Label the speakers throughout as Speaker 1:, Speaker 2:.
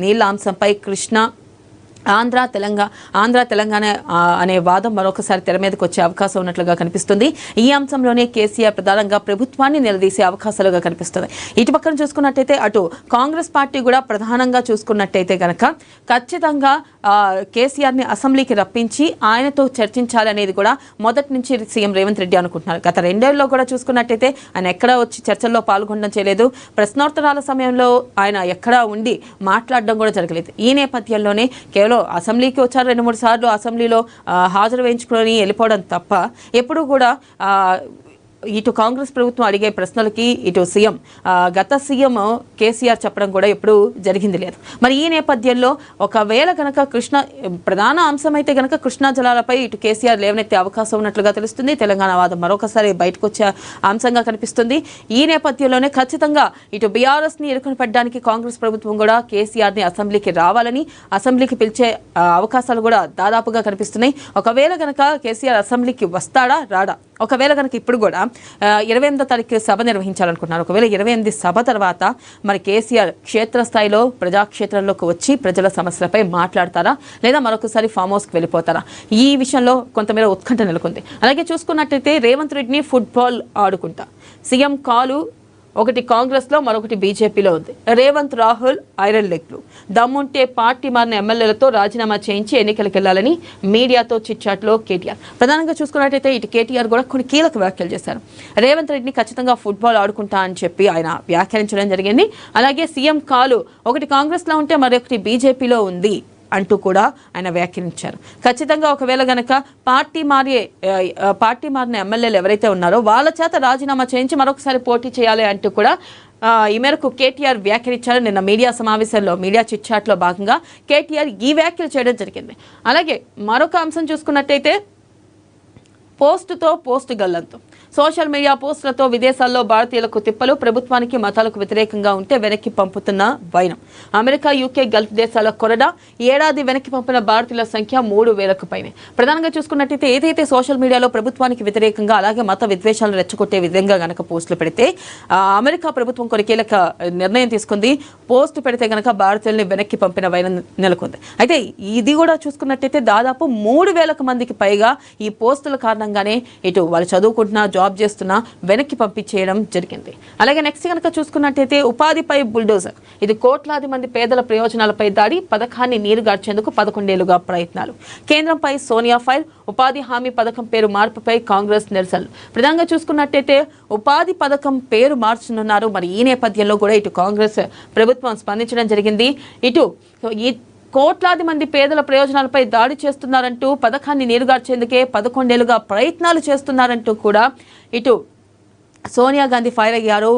Speaker 1: నీళ్ల అంశంపై కృష్ణ ఆంధ్ర తెలంగాణ అనే వాదం మరొకసారి తెర మీదకి వచ్చే అవకాశం ఉన్నట్లుగా కనిపిస్తుంది. ఈ అంశంలోనే కేసీఆర్ ప్రధానంగా ప్రభుత్వాన్ని నిలదీసే అవకాశాలుగా కనిపిస్తుంది. ఇటు పక్కన చూసుకున్నట్టయితే అటు కాంగ్రెస్ పార్టీ కూడా ప్రధానంగా చూసుకున్నట్టయితే కనుక ఖచ్చితంగా కేసీఆర్ని అసెంబ్లీకి రప్పించి ఆయనతో చర్చించాలనేది కూడా మొదటి నుంచి సీఎం రేవంత్ రెడ్డి అనుకుంటున్నారు. గత 2 ఏళ్లలో కూడా చూసుకున్నట్టయితే ఆయన ఎక్కడా వచ్చి చర్చల్లో పాల్గొనడం చేయలేదు. ప్రశ్నోత్తరాల సమయంలో ఆయన ఎక్కడా ఉండి మాట్లాడడం కూడా జరగలేదు. ఈ నేపథ్యంలోనే కేవలం అసెంబ్లీకి వచ్చారు, 2-3 సార్లు అసెంబ్లీలో హాజరు వేయించుకొని వెళ్ళిపోవడం తప్ప ఎప్పుడు కూడా ఇటు కాంగ్రెస్ ప్రభుత్వం అడిగే ప్రశ్నలకి ఇటు గత సీఎం కేసీఆర్ చెప్పడం కూడా ఎప్పుడూ జరిగింది లేదు. మరి ఈ నేపథ్యంలో ఒకవేళ కనుక ప్రధాన అంశం అయితే కనుక కృష్ణా జలాలపై ఇటు కేసీఆర్ లేవనెత్తే అవకాశం ఉన్నట్లుగా తెలుస్తుంది. తెలంగాణ వాదం మరొకసారి బయటకు వచ్చే అంశంగా కనిపిస్తుంది. ఈ నేపథ్యంలోనే ఖచ్చితంగా ఇటు బీఆర్ఎస్ని ఎరుకుని పెట్టడానికి కాంగ్రెస్ ప్రభుత్వం కూడా కేసీఆర్ని అసెంబ్లీకి రావాలని అసెంబ్లీకి పిలిచే అవకాశాలు కూడా దాదాపుగా కనిపిస్తున్నాయి. ఒకవేళ కనుక కేసీఆర్ అసెంబ్లీకి వస్తాడా రాడా, ఒకవేళ కనుక ఇప్పుడు కూడా 28వ తారీఖు సభ నిర్వహించాలనుకుంటున్నారు. ఒకవేళ 28 సభ తర్వాత మరి కేసీఆర్ క్షేత్రస్థాయిలో ప్రజాక్షేత్రంలోకి వచ్చి ప్రజల సమస్యలపై మాట్లాడతారా లేదా మరొకసారి ఫామ్ హౌస్కి వెళ్ళిపోతారా, ఈ విషయంలో కొంతమేర ఉత్కంఠ నెలకొంది. అలాగే చూసుకున్నట్టయితే రేవంత్ రెడ్డిని ఫుట్బాల్ ఆడుకుంటా సీఎం కాలు ఒకటి కాంగ్రెస్లో మరొకటి బీజేపీలో ఉంది. రేవంత్ రాహుల్ ఐరన్ లెగ్లు దమ్ముంటే పార్టీ మారిన ఎమ్మెల్యేలతో రాజీనామా చేయించి ఎన్నికలకు వెళ్లాలని మీడియాతో చిట్చాట్లో కేటీఆర్. ప్రధానంగా చూసుకున్నట్టయితే ఇటు కేటీఆర్ కూడా కొన్ని కీలక వ్యాఖ్యలు చేశారు. రేవంత్ రెడ్డిని ఖచ్చితంగా ఫుట్బాల్ ఆడుకుంటా అని చెప్పి ఆయన వ్యాఖ్యానించడం జరిగింది. అలాగే సీఎం కాలు ఒకటి కాంగ్రెస్లో ఉంటే మరొకటి బీజేపీలో ఉంది అంటూ కూడా ఆయన వ్యాఖ్యానించారు. ఖచ్చితంగా ఒకవేళ గనక పార్టీ మారిన ఎమ్మెల్యేలు ఎవరైతే ఉన్నారో వాళ్ళ చేత రాజీనామా చేయించి మరొకసారి పోటీ చేయాలి అంటూ కూడా ఈ మేరకు కేటీఆర్ వ్యాఖ్యానించారు. నిన్న మీడియా సమావేశంలో మీడియా చిట్చాట్లో భాగంగా కేటీఆర్ ఈ వ్యాఖ్యలు చేయడం జరిగింది. అలాగే మరొక అంశం చూసుకున్నట్టయితే పోస్ట్ గల్లంతు సోషల్ మీడియా పోస్టులతో విదేశాల్లో భారతీయులకు తిప్పలు, ప్రభుత్వానికి మతాలకు వ్యతిరేకంగా ఉంటే వెనక్కి పంపుతున్న వైనం. అమెరికా, యూకే, గల్ఫ్ దేశాల కొరడా ఏడాది వెనక్కి పంపిన భారతీయుల సంఖ్య 3000కు పైనే. ప్రధానంగా చూసుకున్నట్టయితే ఏదైతే సోషల్ మీడియాలో ప్రభుత్వానికి వ్యతిరేకంగా అలాగే మత విద్వేషాలను రెచ్చగొట్టే విధంగా గనక పోస్టులు పెడితే అమెరికా ప్రభుత్వం కొన్ని కీలక నిర్ణయం తీసుకుంది. పోస్టు పెడితే గనక భారతీయుల్ని వెనక్కి పంపిన వైనం నెలకొంది. అయితే ఇది కూడా చూసుకున్నట్టయితే దాదాపు 3000 మందికి పైగా ఈ పోస్టుల కారణంగానే ఇటు వాళ్ళు చదువుకుంటున్నా జాబ్ చేస్తున్నా వెనక్కి పంపించేయడం జరిగింది. అలాగే నెక్స్ట్ కనుక చూసుకున్నట్టయితే ఉపాధిపై బుల్డోజర్. ఇది కోట్లాది మంది పేదల ప్రయోజనాలపై దాడి, పథకాన్ని నీరుగార్చేందుకు 11 ఏళ్లుగా ప్రయత్నాలు. కేంద్రంపై సోనియా ఫైల్, ఉపాధి హామీ పథకం పేరు మార్పుపై కాంగ్రెస్ నిరసనలు. ప్రధానంగా చూసుకున్నట్టయితే ఉపాధి పథకం పేరు మార్చనున్నారు. మరి ఈ నేపథ్యంలో కూడా ఇటు కాంగ్రెస్ ప్రభుత్వం స్పందించడం జరిగింది. ఇటు ఈ కోట్లాది మంది పేదల ప్రయోజనాలపై దాడి చేస్తున్నారంటూ పథకాన్ని నీరుగార్చేందుకే 11 ఏళ్లుగా ప్రయత్నాలు చేస్తున్నారంటూ కూడా ఇటు సోనియా గాంధీ ఫైర్ అయ్యారు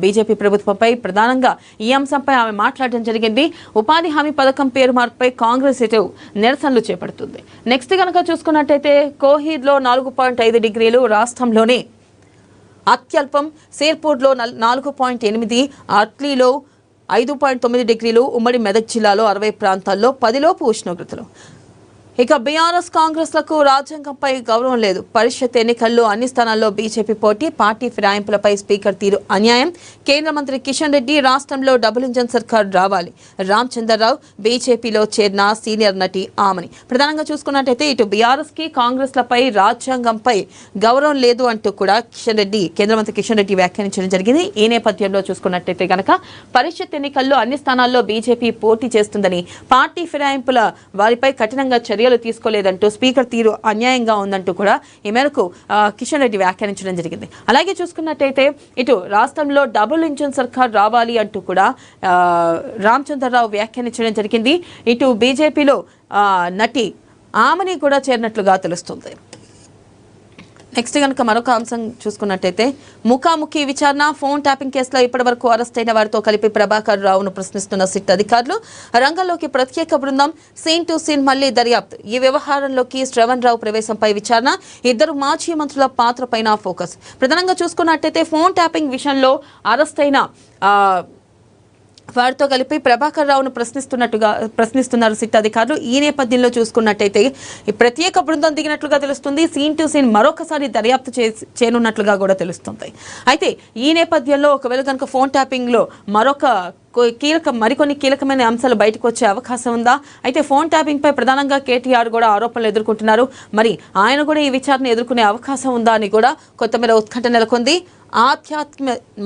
Speaker 1: బీజేపీ ప్రభుత్వంపై. ప్రధానంగా ఈ అంశంపై ఆమె మాట్లాడడం జరిగింది. ఉపాధి హామీ పథకం పేరు మార్పుపై కాంగ్రెస్ ఇటు నిరసనలు చేపడుతుంది. నెక్స్ట్ కనుక చూసుకున్నట్టయితే కోహీద్లో 4.5 డిగ్రీలు, రాష్ట్రంలోనే అత్యల్పం. శేర్పూర్లో 4.8, అట్లీలో 5.9 డిగ్రీలు, ఉమ్మడి మెదక్ జిల్లాలో 60 ప్రాంతాల్లో 10 లోపు ఉష్ణోగ్రతలు. ఇక బీఆర్ఎస్ కాంగ్రెస్లకు రాజ్యాంగంపై గౌరవం లేదు. పరిషత్ ఎన్నికల్లో అన్ని స్థానాల్లో బీజేపీ పోటీ, పార్టీ ఫిరాయింపులపై స్పీకర్ తీరు అన్యాయం. కేంద్ర మంత్రి కిషన్ రెడ్డి రాష్ట్రంలో డబుల్ ఇంజన్ సర్కార్ రావాలి. రామచంద్రరావు బీజేపీలో చేరిన సీనియర్ నటి ఆమని. ప్రధానంగా చూసుకున్నట్టయితే ఇటు బీఆర్ఎస్ కి కాంగ్రెస్లపై రాజ్యాంగంపై గౌరవం లేదు అంటూ కూడా కేంద్ర మంత్రి కిషన్ రెడ్డి వ్యాఖ్యానించడం జరిగింది. ఈ నేపథ్యంలో చూసుకున్నట్టయితే కనుక పరిషత్ ఎన్నికల్లో అన్ని స్థానాల్లో బీజేపీ పోటీ చేస్తుందని, పార్టీ ఫిరాయింపుల వారిపై కఠినంగా చర్యలు తీసుకోలేదంటూ స్పీకర్ తీరు అన్యాయంగా ఉందంటూ కూడా ఈ మేరకు కిషన్ రెడ్డి వ్యాఖ్యానించడం జరిగింది. అలాగే చూసుకున్నట్టయితే ఇటు రాష్ట్రంలో డబుల్ ఇంజన్ సర్కార్ రావాలి అంటూ కూడా రామచంద్రరావు వ్యాఖ్యానించడం జరిగింది. ఇటు బీజేపీలో నటి ఆమని కూడా చేరినట్లుగా తెలుస్తుంది. నెక్స్ట్ కనుక మరొక అంశం చూసుకున్నట్టయితే ముఖాముఖి విచారణ. ఫోన్ ట్యాపింగ్ కేసులో ఇప్పటివరకు అరెస్ట్ అయిన వారితో కలిపి ప్రభాకర్ రావును ప్రశ్నిస్తున్న సిట్ అధికారులు. రంగంలోకి ప్రత్యేక బృందం. సీన్ టు సీన్ మళ్లీ దర్యాప్తు. ఈ వ్యవహారంలోకి శ్రవణ్ రావు ప్రవేశంపై విచారణ. 2 మాజీ మంత్రుల పాత్రపైన ఫోకస్. ప్రధానంగా చూసుకున్నట్టయితే ఫోన్ ట్యాపింగ్ విషయంలో అరెస్ట్ అయిన వారితో కలిపి ప్రభాకర్ రావును ప్రశ్నిస్తున్నారు సిట్ అధికారులు. ఈ నేపథ్యంలో చూసుకున్నట్టయితే ఈ ప్రత్యేక బృందం దిగినట్లుగా తెలుస్తుంది. సీన్ టు సీన్ మరొకసారి దర్యాప్తు చేయనున్నట్లుగా కూడా తెలుస్తుంది. అయితే ఈ నేపథ్యంలో ఒకవేళ కనుక ఫోన్ ట్యాపింగ్ లో మరికొన్ని కీలకమైన అంశాలు బయటకు వచ్చే అవకాశం ఉందా? అయితే ఫోన్ ట్యాపింగ్ పై ప్రధానంగా కేటీఆర్ కూడా ఆరోపణలు ఎదుర్కొంటున్నారు. మరి ఆయన కూడా ఈ విచారణ ఎదుర్కొనే అవకాశం ఉందా అని కూడా కొత్తమీర ఉత్కంఠ నెలకొంది.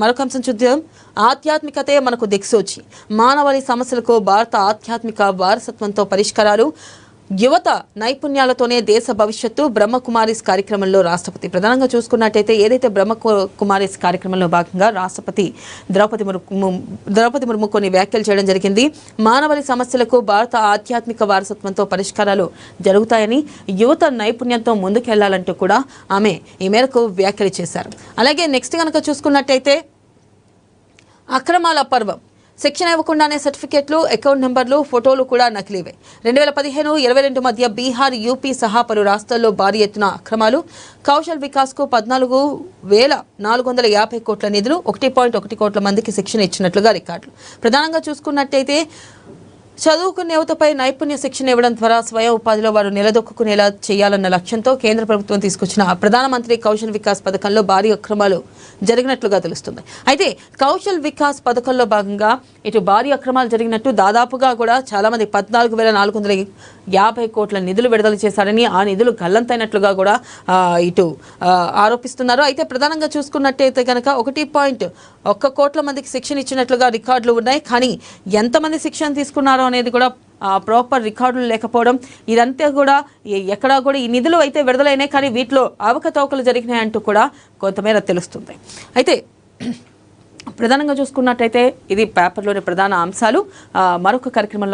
Speaker 1: మరొక అంశం చూద్దాం. ఆధ్యాత్మికతే మనకు దిక్సూచి, మానవాళి సమస్యలకు భారత ఆధ్యాత్మిక వారసత్వంతో పరిష్కారాలు, యువత నైపుణ్యాలతోనే దేశ భవిష్యత్తు. బ్రహ్మకుమారిస్ కార్యక్రమంలో రాష్ట్రపతి ప్రధానంగా చూసుకున్నట్టయితే ఏదైతే బ్రహ్మకుమారిస్ కార్యక్రమంలో భాగంగా రాష్ట్రపతి ద్రౌపది ముర్ము కొన్ని వ్యాఖ్యలు చేయడం జరిగింది. మానవాళి సమస్యలకు భారత ఆధ్యాత్మిక వారసత్వంతో పరిష్కారాలు జరుగుతాయని, యువత నైపుణ్యంతో ముందుకెళ్లాలంటూ కూడా ఆమె ఈ మేరకు వ్యాఖ్యలు చేశారు. అలాగే నెక్స్ట్ కనుక చూసుకున్నట్టయితే అక్రమాల పర్వం, శిక్షణ ఇవ్వకుండానే సర్టిఫికెట్లు, అకౌంట్ నెంబర్లు, ఫోటోలు కూడా నకిలీవే. 2015-22 మధ్య బీహార్, యూపీ సహా పలు రాష్ట్రాల్లో భారీ ఎత్తున అక్రమాలు. కౌశల్ వికాస్కు 14,450 కోట్ల నిధులు, 1.1 కోట్ల మందికి శిక్షణ ఇచ్చినట్లుగా రికార్డులు. ప్రధానంగా చూసుకున్నట్టయితే చదువుకున్న యువతపై నైపుణ్య శిక్షణ ఇవ్వడం ద్వారా స్వయం ఉపాధిలో వారు నిలదొక్కునేలా చేయాలన్న లక్ష్యంతో కేంద్ర ప్రభుత్వం తీసుకొచ్చిన ప్రధానమంత్రి కౌశల్ వికాస్ పథకంలో భారీ అక్రమాలు జరిగినట్లుగా తెలుస్తుంది. అయితే కౌశల్ వికాస్ పథకంలో భాగంగా ఇటు భారీ అక్రమాలు జరిగినట్టు దాదాపుగా కూడా చాలా మంది 14,450 కోట్ల నిధులు విడుదల చేశారని, ఆ నిధులు గల్లంతైనట్లుగా కూడా ఇటు ఆరోపిస్తున్నారు. అయితే ప్రధానంగా చూసుకున్నట్టయితే కనుక 1.1 కోట్ల మందికి శిక్షణ ఇచ్చినట్లుగా రికార్డులు ఉన్నాయి. కానీ ఎంతమంది శిక్షణ తీసుకున్నారో అనేది కూడా ప్రాపర్ రికార్డులు లేకపోవడం, ఇదంతా కూడా ఎక్కడా కూడా ఈ నిధులు అయితే విడుదలైనాయి కానీ వీటిలో అవకతవకలు జరిగినాయంటూ కూడా కొంతమేర తెలుస్తుంది. అయితే ప్రధానంగా చూసుకున్నట్టయితే ఇది పేపర్లోని ప్రధాన అంశాలు. మరొక కార్యక్రమంలో